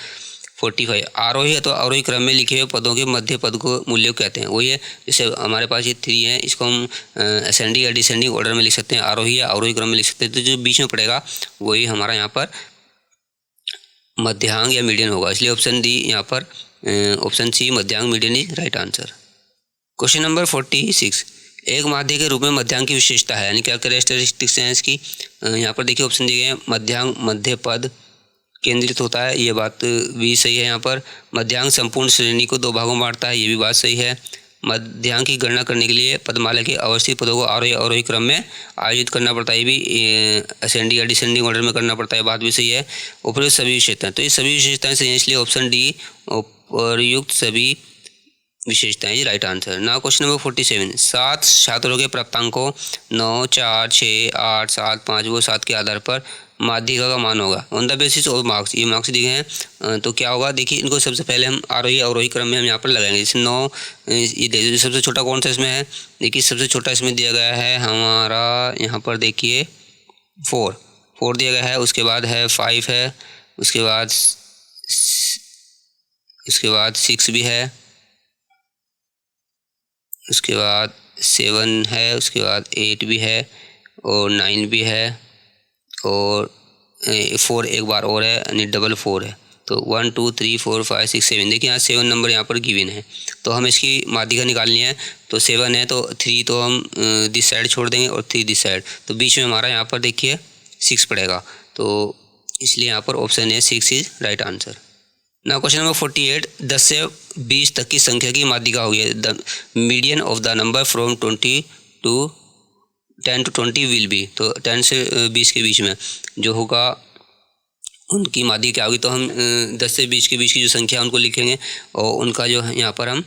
Speaker 1: 45, आरोही है तो आरोही क्रम में लिखे हुए पदों के मध्य पद को मूल्य कहते हैं। वही है, जैसे हमारे पास ये 3 है, इसको हम असेंडिंग या डिसेंडिंग ऑर्डर में लिख सकते हैं, आरोही या आरोही क्रम में लिख सकते हैं। तो जो बीच में पड़ेगा वही हमारा यहाँ पर मध्यांक या मीडियन होगा, इसलिए ऑप्शन डी यहाँ पर ऑप्शन सी मध्यांक median is right answer. Question number 46, एक माध्य के रूप में मध्यांक की विशेषता है, यानी क्या कैरेक्टरिस्टिक्स हैं इसकी। यहाँ पर देखिए ऑप्शन दिए गए हैं, मध्यांक मध्य पद केंद्रित होता है, ये बात भी सही है। यहाँ पर मध्यांक संपूर्ण श्रेणी को दो भागों में बांटता है, ये भी बात सही है। मध्यांक की गणना करने के लिए पदमाला के अवस्थित पदों को आरोही अवरोही क्रम में आयोजित करना पड़ता है, ये भी असेंडिंग या डिसेंडिंग ऑर्डर में करना पड़ता है, बात भी सही है। उपयुक्त सभी विशेषताएं, तो ये सभी विशेषताएं सही हैं, इसलिए ऑप्शन डी उपयुक्त सभी विशेषताएं जी right answer. Now question number 47, 7 छात्रों के प्राप्तांकों 9, 4, 6, 8, 7, 5 व 7 के आधार पर माध्यिका का मान होगा on the basis of marks. ये मार्क्स दिए गए हैं, तो क्या होगा? देखिए इनको सबसे पहले हम आरोही अवरोही क्रम में हम यहाँ पर लगाएंगे। जैसे 9, ये देखिए सबसे छोटा कौन सा इसमें है? देखिए सबसे छोटा इसमें दिया गया है हमारा यहाँ पर देखिए 4 दिया गया है, उसके बाद है 5 है, उसके बाद 6 भी है, उसके बाद 7 है, उसके बाद 8 भी है और 9 भी है और 4 एक बार और है, यानी डबल 4 है। तो 1, 2, 3, 4, 5, 6, 7, देखिए यहाँ 7 नंबर यहाँ पर गिवन है, तो हम इसकी माध्यिका निकालनी है। तो 7 है तो 3 तो हम दिस साइड छोड़ देंगे और 3 दिस साइड, तो बीच में हमारा यहाँ पर देखिए 6 पड़ेगा, तो इसलिए यहाँ पर ऑप्शन है 6 is right answer. Now question number 48, 10 से 20 तक की संख्या की माध्यिका होगी। The median of the number from 10 to 20 will be, तो 10 से 20 के बीच में जो होगा उनकी माध्यिका क्या होगी? तो हम 10 से 20 के बीच की जो संख्या उनको लिखेंगे और उनका जो है यहाँ पर हम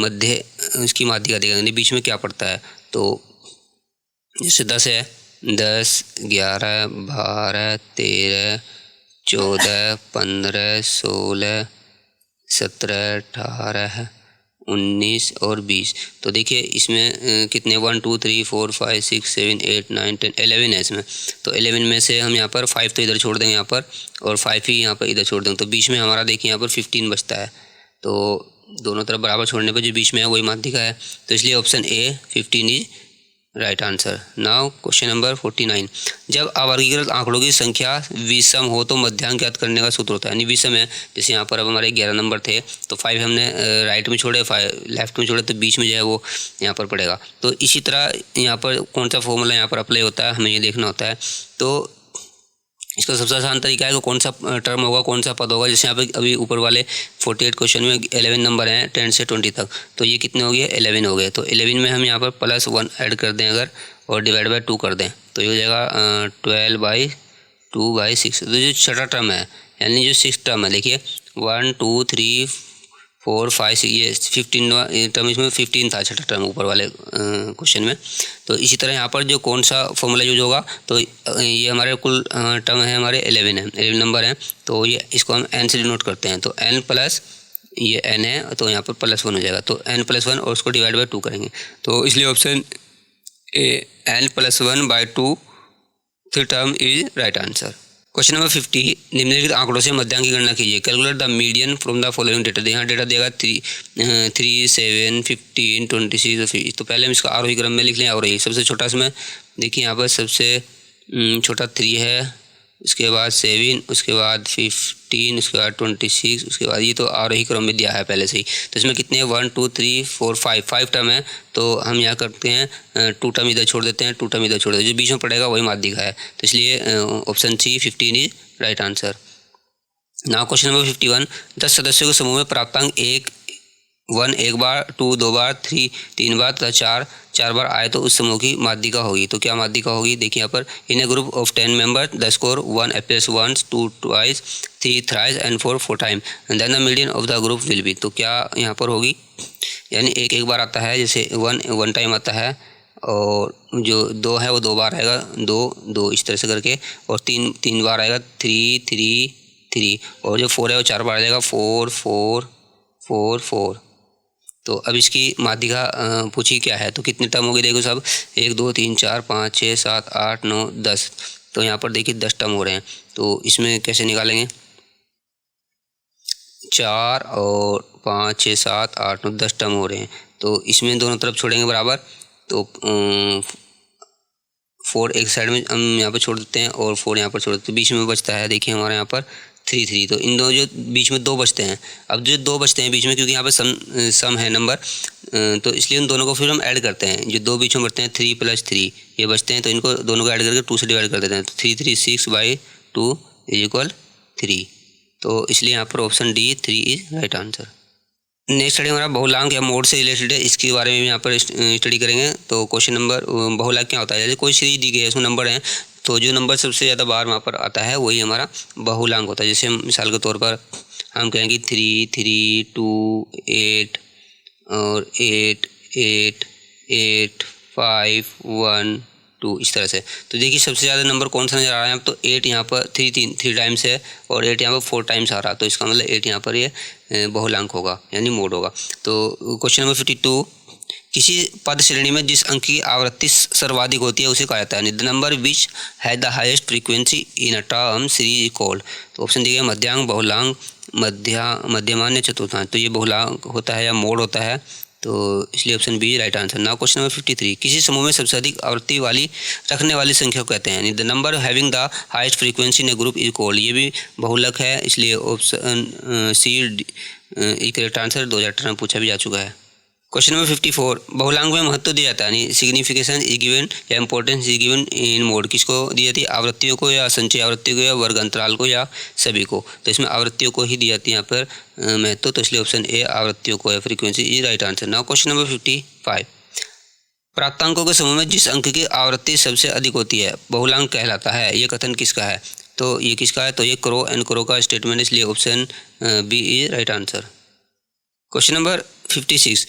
Speaker 1: मध्य उसकी माध्यिका देखेंगे, बीच में क्या पड़ता है। तो जैसे 10 है, 10, 11, 12, 13, 14, 15, 16, 17, 18, 19 और 20। तो देखिए इसमें कितने 1, 2, 3, 4, 5, 6, 7, 8, 9, 10, 11 है इसमें। तो 11 में से हम यहाँ पर 5 तो इधर छोड़ देंगे यहाँ पर, और 5 ही यहाँ पर इधर छोड़ देंगे, तो बीच में हमारा देखिए यहाँ पर 15 बचता है। तो दोनों तरफ बराबर छोड़ने पर जो बीच में है वही माध्यिका है, तो इसलिए option A 15 is right answer. Now question number 49, जब अवर्गीकृत आंकड़ों की संख्या विषम हो तो मध्यांक ज्ञात करने का सूत्र होता है, यानी विषम है। जैसे यहाँ पर अब हमारे 11 नंबर थे, तो 5 हमने राइट में छोड़े, 5 लेफ्ट में छोड़े, तो बीच में जो है वो यहाँ पर पड़ेगा। तो इसी तरह यहाँ पर कौन सा फॉर्मूला यहाँ पर अप्लाई होता है, हमें ये देखना होता है। तो इसका सबसे आसान तरीका है कि कौन सा टर्म होगा, कौन सा पद होगा। जैसे यहाँ पे अभी ऊपर वाले 48 क्वेश्चन में 11 नंबर हैं 10 से 20 तक, तो ये कितने हो गए? 11 हो गए। तो 11 में हम यहाँ पर +1 ऐड कर दें अगर, और डिवाइड बाय 2 कर दें, तो ये हो जाएगा 12/2/6। तो जो छठा टर्म है, यानी जो 6th टर्म है, देखिए 1, 2, 3, 4, 5, 6, ये 15 टर्म, इसमें 15 था छठा टर्म ऊपर वाले क्वेश्चन में। तो इसी तरह यहाँ पर जो कौन सा फॉर्मूला यूज होगा, तो ये हमारे कुल टर्म है हमारे 11 है, 11 नंबर है, तो ये इसको हम n से डिनोट करते हैं। तो n प्लस ये n है, तो यहाँ पर +1 हो जाएगा, तो n+1 और उसको डिवाइड बाय 2 करेंगे, तो इसलिए option A n+1/2 term is right answer. Question number 50, निम्नलिखित आंकड़ों से मध्यांक की गणना कीजिए। Calculate the median from the following data. यहाँ डेटा देगा 3, 7, 15, 26। तो पहले हम इसका आरोही क्रम में लिख लें। आरोही सबसे छोटा इसमें देखिए यहाँ पर सबसे छोटा 3 है, उसके बाद 7, उसके बाद 15, उसके बाद 26, उसके बाद ये तो आरोही क्रम में दिया है पहले से ही। तो इसमें कितने 1 2 3 4 5 टर्म है। तो हम यहाँ करते हैं 2 टर्म इधर छोड़ देते हैं, 2 टर्म इधर छोड़ देते हैं, जो बीच में पड़ेगा वही माध्यिका है। तो इसलिए option C 15 is right answer. Now question number 51, 10 सदस्यों के समूह में प्राप्तांक 1 एक बार, 2 2 बार, 3 3 बार तथा 4 बार आए तो उस समूह की माध्यिका होगी। तो क्या माध्यिका होगी, देखिए यहाँ पर in a group of 10 member the score 1 appears once, 2 twice, 3 thrice and 4 time and then the median of the group will be. तो क्या यहाँ पर होगी, यानी एक बार आता है, जैसे 1 टाइम आता है, और जो 2 है वो 2 बार आएगा, 2 2 इस तरह से करके, और 3 बार आएगा, 3 3 3, और जो 4 है वो 4 बार आ जाएगा, 4 4 4 4। तो अब इसकी माध्यिका पूछी क्या है, तो कितने टर्म हो गए देखो सब, 1 2 3 4 5 6 7 8 9 10। तो यहाँ पर देखिए 10 टर्म हो रहे हैं। तो इसमें कैसे निकालेंगे, 4 और 5 6 7 8 9 10 टर्म हो रहे हैं। तो इसमें दोनों तरफ छोड़ेंगे बराबर, तो 4 एक साइड में हम यहाँ पर छोड़ देते हैं और 4 यहाँ पर छोड़ देते हैं, बीच में बचता है देखिए हमारे यहाँ पर 3 3। तो इन दो जो बीच में 2 बचते हैं, अब जो 2 बचते हैं बीच में, क्योंकि यहाँ पर सम है नंबर, तो इसलिए उन दोनों को फिर हम ऐड करते हैं। जो 2 बीच में बढ़ते हैं 3 + 3 ये बचते हैं, तो इनको दोनों को ऐड करके 2 से डिवाइड कर देते हैं। तो 3 3 6/2 = 3। तो इसलिए यहाँ पर option D 3 is right answer. Next study हमारा बहुलांक या मोड से रिलेटेड है, इसके बारे में भी यहाँ पर स्टडी करेंगे। तो क्वेश्चन नंबर, बहुलांक क्या होता है, जैसे कोई सीरीज दी गई है, उसमें नंबर हैं, तो जो नंबर सबसे ज़्यादा बार वहाँ पर आता है वही हमारा बहुलांक होता है। जैसे मिसाल के तौर पर हम कहेंगे 3 3 2 8 और 8 8 8 5 1 2 इस तरह से। तो देखिए सबसे ज़्यादा नंबर कौन सा नज़र आ रहा है, तो 8 यहाँ पर 3 टाइम्स है, और 8 यहाँ पर 4 टाइम्स आ रहा है। तो इसका मतलब 8 यहाँ पर ये बहुलांक होगा, यानी मोड होगा। तो क्वेश्चन नंबर 52, किसी पद श्रेणी में जिस अंक की आवृत्ति सर्वाधिक होती है उसे कहा जाता है। The number which has the highest frequency in a term series called. तो ऑप्शन दिए गए मध्यांक, बहुलांक, मध्यमान या चतुर्थांश। तो ये बहुलांक होता है या मोड होता है, तो इसलिए option B right answer. Now question number 53, किसी समूह में सबसे अधिक आवृत्ति वाली रखने वाली संख्या को कहते हैं। The number having the highest frequency in a group is called. ये भी बहुलक है, इसलिए option C is correct answer. 2018 में पूछा भी जा चुका है। क्वेश्चन नंबर 54, बहुलांक में महत्व दिया जाता है, यानी सिग्निफिकेशन इज गिवन या importance is given in mode. किसको दी जाती है, आवृत्तियों को या संचय आवृत्तियों को या वर्ग अंतराल को या सभी को। तो इसमें आवृत्तियों को ही दी जाती है यहाँ पर महत्व, तो इसलिए ऑप्शन ए आवृत्तियों को है, frequency is right answer. Now question number 55, प्राप्तांकों के समूह में जिस अंक की आवृत्ति सबसे अधिक होती है बहुलांक कहलाता है। ये कथन किसका है, तो ये किसका है, तो ये क्रो एंड क्रो का स्टेटमेंट, इसलिए option B is right answer. Question number 56,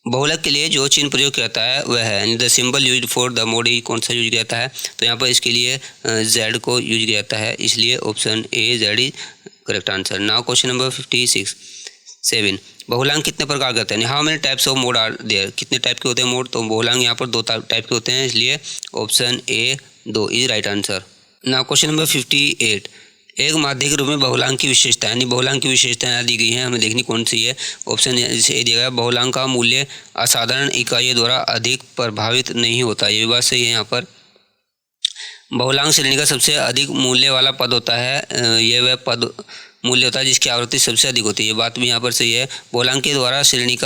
Speaker 1: बहुलक के लिए जो चिन्ह प्रयोग किया जाता है वह है, the symbol use for the mode कौन सा यूज किया जाता है, तो यहाँ पर इसके लिए जेड को यूज किया जाता है, इसलिए option A Z is correct answer. Now question number 57, बहुलांक कितने प्रकार के होते हैं, how many types of mode are there. कितने टाइप के होते हैं मोड, तो बहुलांक यहाँ पर 2 टाइप के होते हैं, इसलिए option A 2 is right answer. Now question number 58, एक माध्यिक रूप में बहुलांक की विशेषता, यानी बहुलांक की विशेषताएं दी गई हैं, हमें देखनी कौन सी है। ऑप्शन जैसे ए दिया गया, बहुलांक का मूल्य असाधारण इकाइयों द्वारा अधिक प्रभावित नहीं होता। ये बात सही है। यहाँ पर बहुलांक श्रेणी का सबसे अधिक मूल्य वाला पद होता है, ये वह पद मूल्य होता है जिसकी आवृत्ति सबसे अधिक होती है। ये बात भी यहाँ पर सही है। बहुलांक के द्वारा श्रेणी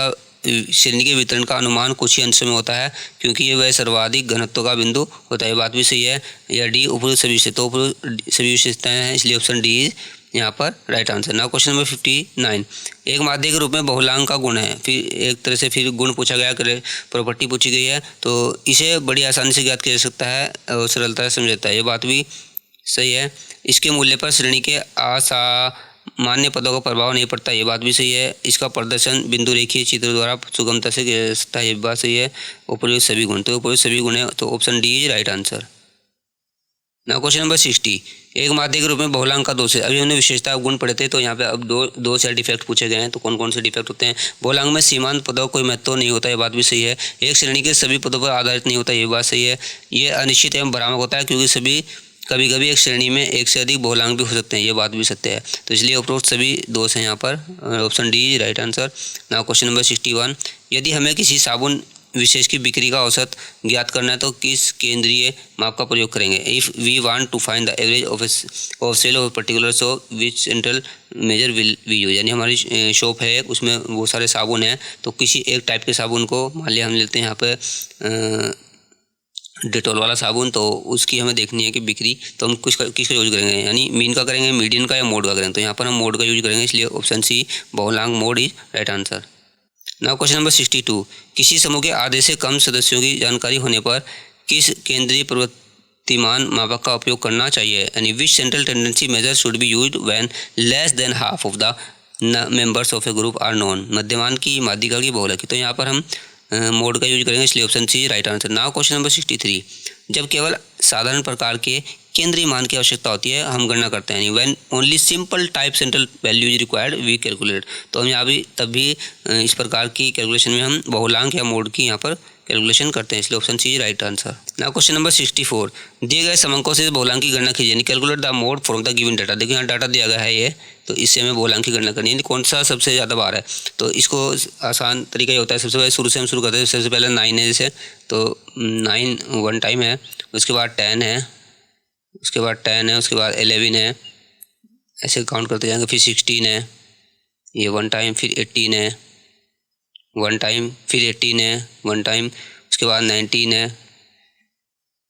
Speaker 1: के वितरण का अनुमान कुछ ही अंश में होता है, क्योंकि ये वह सर्वाधिक घनत्व का बिंदु होता है। ये बात भी सही है। या डी उपरोक्त सभी विशेषताएं, उपरोक्त सभी विशेषताएं हैं, इसलिए ऑप्शन डी इज यहाँ पर right answer. Now question number 59, एक माध्यिक रूप में बहुलांक का गुण है, फिर एक तरह से फिर गुण पूछा गया, प्रॉपर्टी पूछी गई है, तो इसे बड़ी आसानी से ज्ञात किया जा सकता है और सरलता से समझाता है। ये बात भी सही है। इसके मूल्य पर श्रेणी के असामान्य पदों का प्रभाव नहीं पड़ता, ये बात भी सही है। इसका प्रदर्शन बिंदु रेखीय चित्र द्वारा सुगमता से किया जा सकता है, ये बात सही है। उपयुक्त सभी गुण, तो उपयुक्त सभी गुण है, तो option D is right answer. Now question number 60, एक माध्यिक रूप में बहुलांक का दोष है। अभी हमने विशेषता गुण पढ़े थे, तो यहाँ पे अब दो से डिफेक्ट पूछे गए हैं, तो कौन कौन से डिफेक्ट होते हैं। बहुलांक में सीमांत पदों कोई महत्व नहीं होता, ये बात भी सही है। एक श्रेणी के सभी पदों पर आधारित नहीं होता, ये बात सही है। ये अनिश्चित एवं भ्रामक होता है, क्योंकि कभी कभी एक श्रेणी में एक से अधिक बहुलांक भी हो सकते हैं, ये बात भी सत्य है। तो इसलिए उपरोक्त सभी दोष हैं यहाँ पर, option D right answer. Now question number 61, यदि हमें किसी साबुन विशेष की बिक्री का औसत ज्ञात करना है तो किस केंद्रीय माप का प्रयोग करेंगे। If we want to find the average of sale of particular shop which central measure will we use, यानी हमारी शॉप है उसमें वो सारे साबुन हैं, तो किसी एक टाइप के साबुन को मान लिया हम लेते हैं यहाँ पे डेटॉल वाला साबुन, तो उसकी हमें देखनी है कि बिक्री, तो हम किसका यूज करेंगे, यानी मीन का करेंगे, मीडियन का या मोड का करेंगे। तो यहाँ पर हम मोड का यूज करेंगे, इसलिए ऑप्शन सी बहुलांक mode is right answer. Now question number 62, किसी समूह के आधे से कम सदस्यों की जानकारी होने पर किस केंद्रीय प्रवर्तमान मापक का उपयोग करना चाहिए, यानी which central tendency measure should be used when less than half of the members of a group are known. मध्यमान की, माध्यिका की, बहुलक की, तो यहाँ पर हम मोड का यूज करेंगे, इसलिए option C right answer. Now question number 63, जब केवल साधारण प्रकार के केंद्रीय मान की आवश्यकता होती है हम गणना करते हैं, when only simple type central value is required we calculate. तो हम यहाँ भी तब भी इस प्रकार की कैलकुलेशन में हम बहुलांक या मोड की यहाँ पर कैलकुलेशन करते हैं, इसलिए option C right answer. Now question number 64, दिए गए समंकों से बहुलांक की गणना कीजिए, यानी calculate the mode from the given data. देखिए यहाँ डाटा दिया गया है ये, तो इससे हमें बहुलांक की गणना करनी है, कौन सा सबसे ज़्यादा बार है। तो इसको आसान तरीका ये होता है, सबसे पहले शुरू से हम शुरू करते हैं। सबसे पहले 9 है जैसे, तो 9 1 टाइम है, उसके बाद 10 है, उसके बाद 10 है, उसके बाद 11 है, ऐसे काउंट करते जाएंगे। फिर 16 है, ये 1 टाइम, फिर 18 है 1 टाइम, फिर 18 है 1 टाइम, उसके बाद 19 है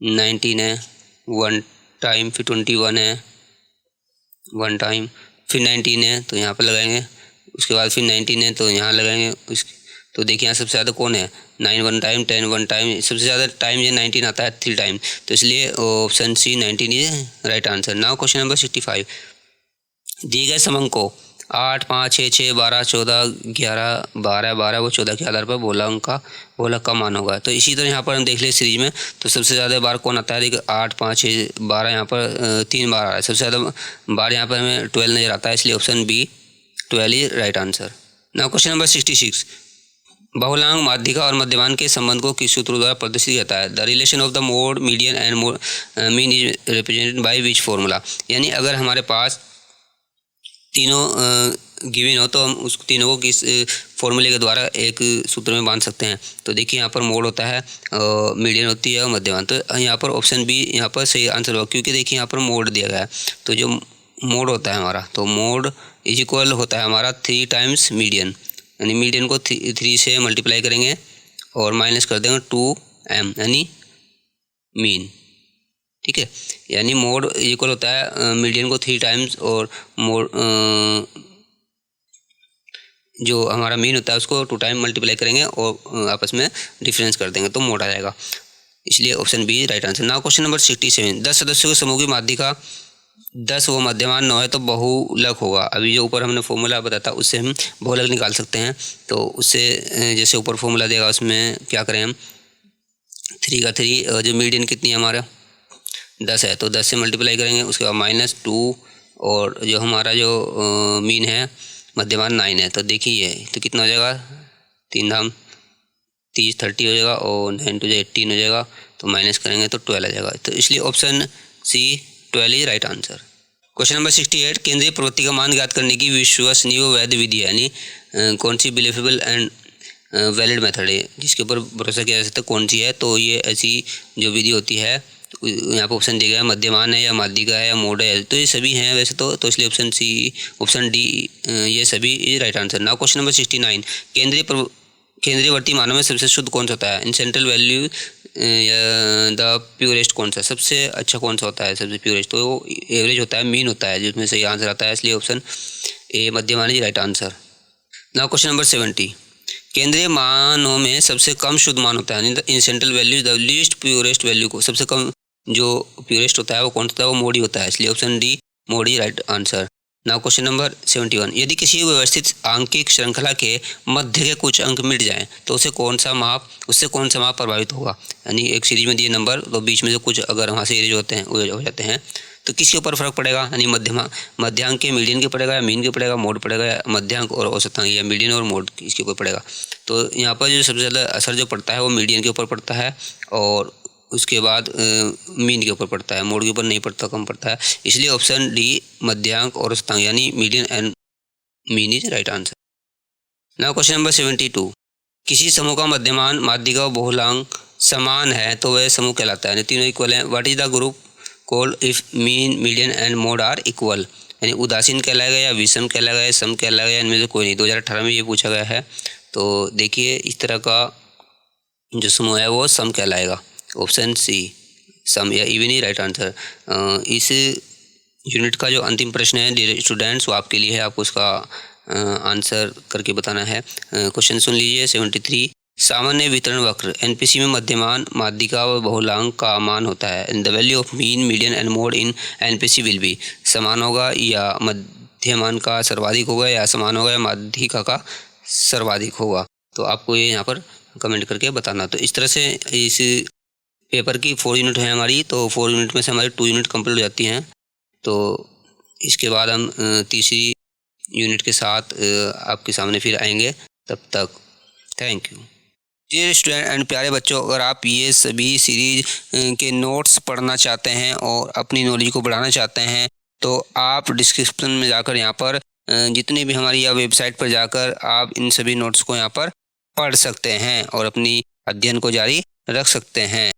Speaker 1: 19 है 1 टाइम, फिर 21 है 1 टाइम, फिर 19 है तो यहाँ पर लगाएंगे, उसके बाद फिर 19 है तो यहाँ लगाएंगे। तो देखिए यहाँ सबसे ज़्यादा कौन है, 9 1 टाइम, 10 1 टाइम, सबसे ज़्यादा टाइम ये 19 आता है 3 टाइम, तो इसलिए option C 19 is right answer. Now question number 65, दिए गए समंक को 8 5 6 6 12 14 11 12 12 व 14 के आधार पर बहुलक का मान होगा। तो इसी तरह यहाँ पर हम देख ले सीरीज में, तो सबसे ज़्यादा बार कौन आता है, देखिए 8 5 6 12 यहाँ पर 3 बार आ रहा है, सबसे ज़्यादा बार यहाँ पर हमें 12 नज़र आता है, इसलिए option B 12 is right answer. Now question number 66, बहुलांक, माध्यिका और मध्यमान के संबंध को किस सूत्र द्वारा प्रदर्शित करता है। The relation of the mode, median and mean is represented by which formula, यानी अगर हमारे पास तीनों गिवन हो तो हम उस तीनों को किस फॉर्मूले के द्वारा एक सूत्र में बांध सकते हैं। तो देखिए यहाँ पर मोड होता है, मीडियन होती है और मध्यमान, तो यहाँ पर ऑप्शन बी यहाँ पर सही आंसर होगा, क्योंकि देखिए यहाँ पर मोड दिया गया है। तो जो मोड होता है हमारा, तो मोड इज इक्वल होता है हमारा 3 टाइम्स मीडियन, यानी मीडियन को 3 से मल्टीप्लाई करेंगे और माइनस कर देंगे 2m, यानी मीन, ठीक है। यानी मोड इक्वल होता है मीडियन को 3 टाइम्स और मोड जो हमारा मीन होता है उसको 2 टाइम मल्टीप्लाई करेंगे और आपस में डिफरेंस कर देंगे तो मोड आ जाएगा, इसलिए option B right answer. Now question number 67, 10 सदस्यों के समूह की माध्यिका 10 व मध्यमान 9 है तो बहुलक होगा। अभी जो ऊपर हमने फॉर्मूला बताया था उससे हम बहुलक निकाल सकते हैं, तो उससे जैसे ऊपर फॉर्मूला देगा उसमें क्या करें हम, 3 का 3, जो मीडियन कितनी है हमारा 10 है तो 10 से मल्टीप्लाई करेंगे, उसके बाद -2 और जो हमारा जो मीन है मध्यमान 9 है, तो देखिए तो कितना हो जाएगा, 3 धाम 30 30 हो जाएगा और 9 2 18 हो जाएगा, तो माइनस करेंगे तो 12 आ जाएगा, तो इसलिए option C 12 is right answer. Question number 68, केंद्रीय प्रवृत्ति का मान ज्ञात करने की विश्वसनीय वैध विधि है, यानी कौन सी बिलीवेबल एंड वैलिड मेथड है जिसके ऊपर भरोसा किया जा सकता है, कौन सी है। तो ये ऐसी जो विधि होती है, यहाँ पर ऑप्शन दिया गया है, मध्यमान है या माध्यिका है या मोड है, तो ये सभी हैं वैसे तो इसलिए ऑप्शन डी ये सभी is right answer. Now question number 69, केंद्रीयवर्ती मानों में सबसे शुद्ध कौन सा होता है, in central value the purest कौन सा, सबसे अच्छा कौन सा होता है, सबसे प्योरेस्ट, तो वो एवरेज होता है, मीन होता है, जिसमें सही आंसर आता है, इसलिए ऑप्शन ए मध्यमान is right answer. Now question number 70, केंद्रीय मानों में सबसे कम शुद्ध मान होता है, in central value the least purest value को, सबसे कम जो प्योरेस्ट होता है वो कौन सा होता है, वो मोड ही होता है, इसलिए option D mode is right answer. Now question number 71, यदि किसी व्यवस्थित आंकिक श्रृंखला के मध्य के कुछ अंक मिट जाएं तो उससे कौन सा माप प्रभावित होगा, यानी एक सीरीज में दिए नंबर तो बीच में से कुछ अगर वहाँ से इरेज होते हैं हो जाते हैं तो किसके ऊपर फर्क पड़ेगा, यानी मध्यांक के मीडियन के पड़ेगा या मीन के पड़ेगा, मोड पड़ेगा या मध्यांक और औसतांक या मीडियन और मोड इसके ऊपर पड़ेगा। तो यहाँ पर जो सबसे ज़्यादा असर जो पड़ता है वो मीडियन के ऊपर पड़ता है और उसके बाद मीन के ऊपर पड़ता है, मोड के ऊपर नहीं पड़ता, कम पड़ता है, इसलिए ऑप्शन डी मध्यांक और औसतांक यानी median and mean is right answer. Now question number 72, किसी समूह का मध्यमान, माध्यिका और बहुलांक समान है तो वह समूह कहलाता है, यानी तीनों इक्वल हैं। What is the group called if mean, median and mode are equal, यानी उदासीन कहलाएगा या विषम कहलाएगा या सम कहलाएगा, इनमें से कोई नहीं। 2018 में ये पूछा गया है। तो देखिए इस तरह का जो समूह है वो सम कहलाएगा। ऑप्शन सी सम या इवन ही राइट आंसर। इस यूनिट का जो अंतिम प्रश्न है डियर स्टूडेंट्स वो आपके लिए है, आपको उसका आंसर करके बताना है। क्वेश्चन सुन लीजिए 73। सामान्य वितरण वक्र एनपीसी में मध्यमान, माध्यिका व बहुलांक का मान होता है। In the value of mean, median and mode in NPC will be, समान होगा या मध्यमान का सर्वाधिक होगा या समान होगा या माध्यिका का सर्वाधिक होगा। तो आपको ये यहाँ पर कमेंट करके बताना। तो इस तरह से इस पेपर की 4 यूनिट है हमारी, तो 4 यूनिट में से हमारी 2 यूनिट कंप्लीट हो जाती हैं। तो इसके बाद हम तीसरी यूनिट के साथ आपके सामने फिर आएंगे। तब तक thank you. Dear student and प्यारे बच्चों, अगर आप ये सभी सीरीज के नोट्स पढ़ना चाहते हैं और अपनी नॉलेज को बढ़ाना चाहते हैं तो आप डिस्क्रिप्शन में जाकर यहाँ पर जितनी भी हमारी यह वेबसाइट पर जाकर आप इन सभी नोट्स को यहाँ पर पढ़ सकते हैं और अपनी अध्ययन को जारी रख सकते हैं।